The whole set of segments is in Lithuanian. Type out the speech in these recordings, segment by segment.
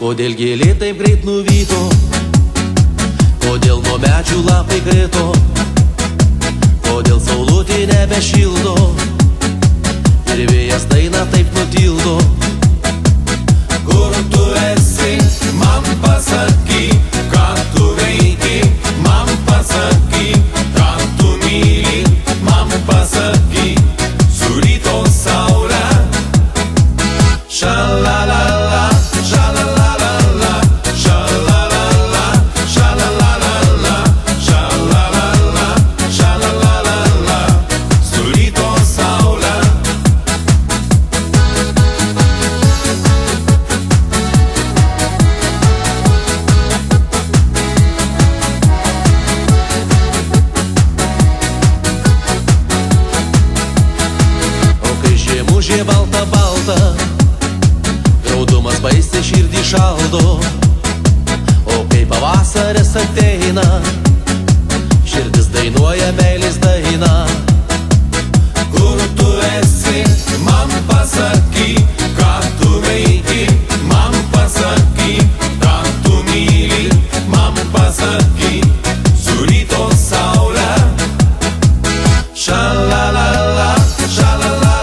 Kodėl gėlė taip greit nuvyto, kodėl nuo medžių lapai krito, kodėl saulutė nebešildo ir vėjas dainą taip nutildo. Kur tu esi, man pasakyk, ką tu veiki, man pasakyk, ką tu myli, man pasakyk, su ryto saule. Šalalala, šalalala, šalalala, šalalala, šalalala, šalalala, su ryto saule. Žiemužė balta balta, graudumas baisiai širdį šaldo, o kai pavasaris ateina, širdis dainuoja meilės dainą. Kur tu esi, man pasakyk, ką tu veiki, man pasakyk, ką tu myli, man pasakyk, su ryto saule. Šalalala, šalalala,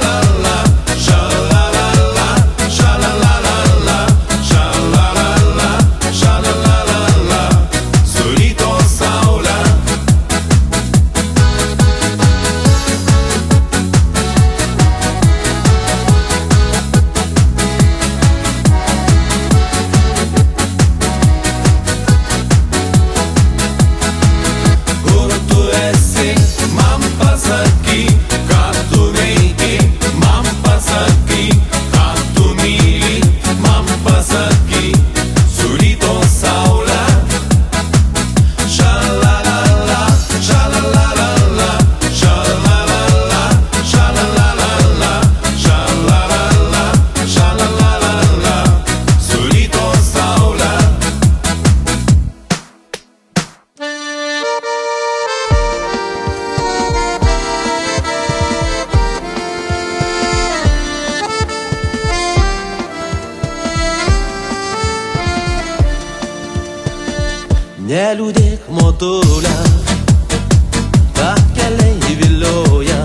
neliūdėk, motulė, kad keliai vilioja,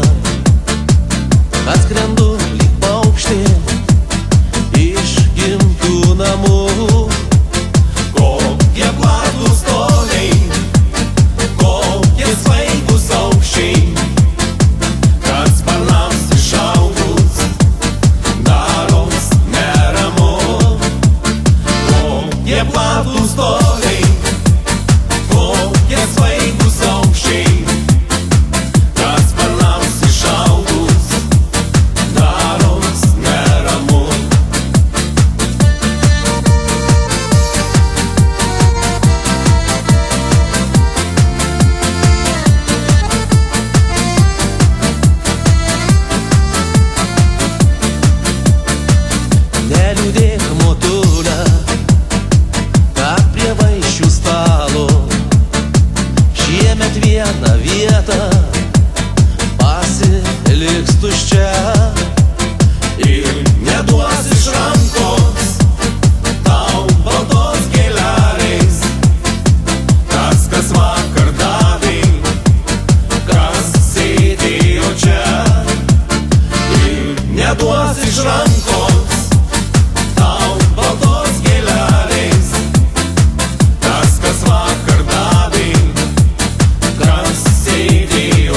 kad skrendu lyg paukštė iš gimtų namų. Kokie platūs toliai, kokie svaigūs aukščiai, kad sparnams išaugus daros neramu. Kokie platūs toliai, kokie svaigūs aukščiai, kad sparnams išaugus daros neramu. Neliūdėk, motulė, kad prie vaišių stalo šiemet viena vieta pasiliks tuščia ir neduos iš rankos tau baltos gėlelės, kas vakar davė, kas sėdėjo čia, ir neduos iš rankos tau baltos gėlelės, kas vakar davė, kas sėdėjo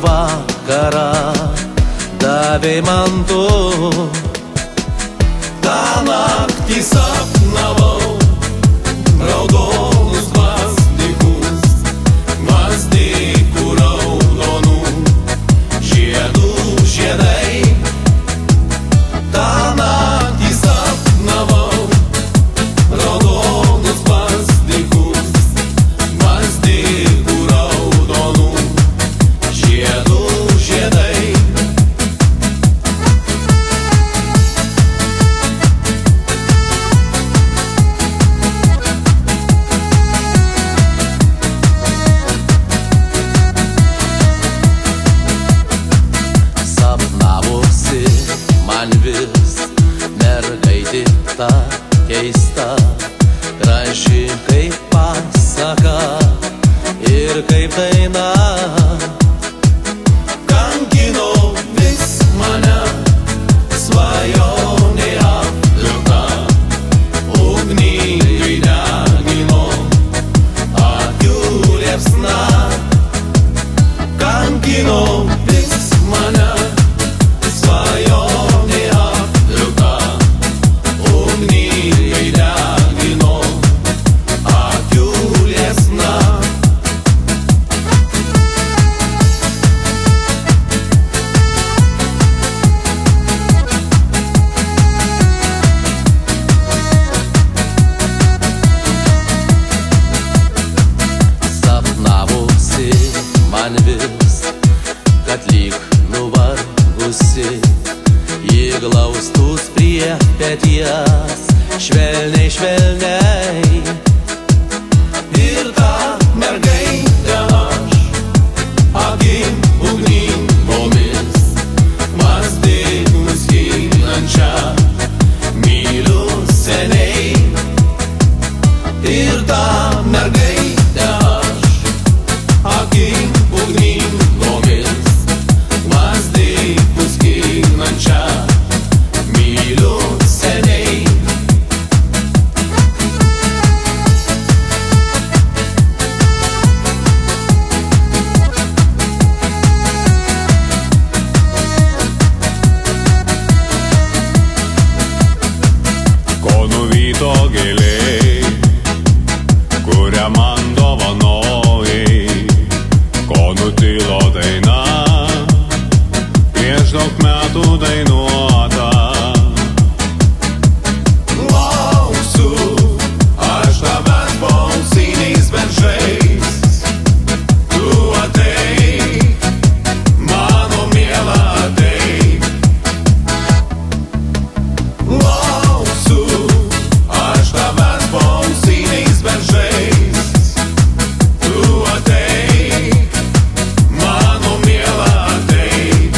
vakarą davei man tu. Ta naktį sapnavau raudonus gvazdikų raudonų žiedų žiedai. Ta naktį sapnavau raudonus gvazdikų raudonų žiedų žiedai. Sapnavosi man vis mergaitė ta keista, graži kaip pasaka ir kaip daina. Kankino vis mane svajonė apvilkta, ugningai degino akių liepsna. Kankino vis mane svajonė apvilkta, ugningai degino akių liepsna. Sapnavosi man vis, kad lyg nuvargusi ji glaustus prie peties švelniai, švelniai. Ir ta mergaitė aš akim ugningomis gvazdikų skinančią myliu seniai. Ir ta mergaitė aš akim ugningomis gvazdikų skinančią myliu seniai. Ko nuvyto gėlė, kurią man dovanojai, ko nutilo daina, prieš daug metų dainuota. Lauksiu aš tavęs po auksiniais beržais, tu ateik, mano miela ateik. Lauksiu aš tavęs po auksiniais beržais, tu ateik, mano miela ateik.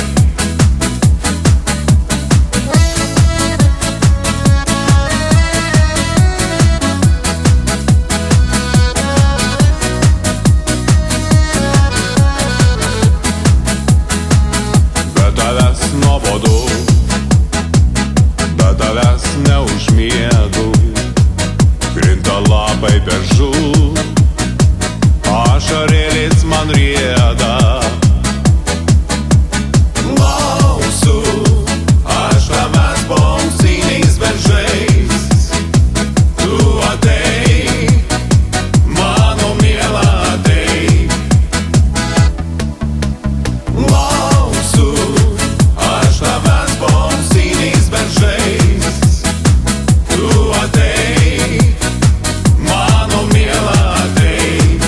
Be tavęs nuobodu, be tavęs neužmiegu, krinta lapai beržų, ašarėlis man rieda. Lauksiu aš tavęs po auksiniais beržais, tu ateik, mano miela ateik. Lauksiu aš tavęs po auksiniais beržais, tu ateik, mano miela ateik.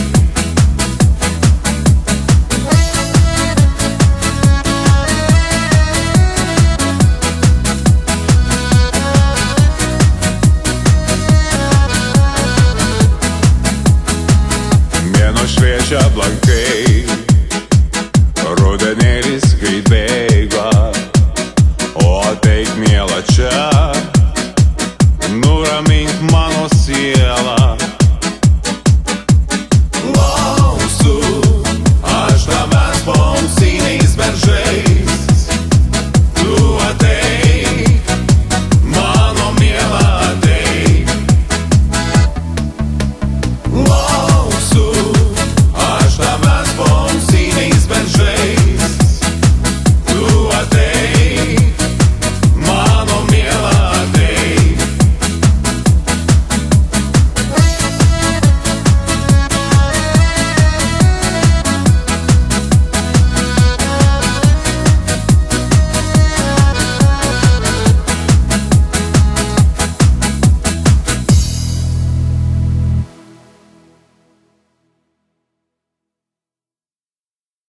Mėnuo šviečia blankai, rudenėlis greit bėga, o ateik miela čia.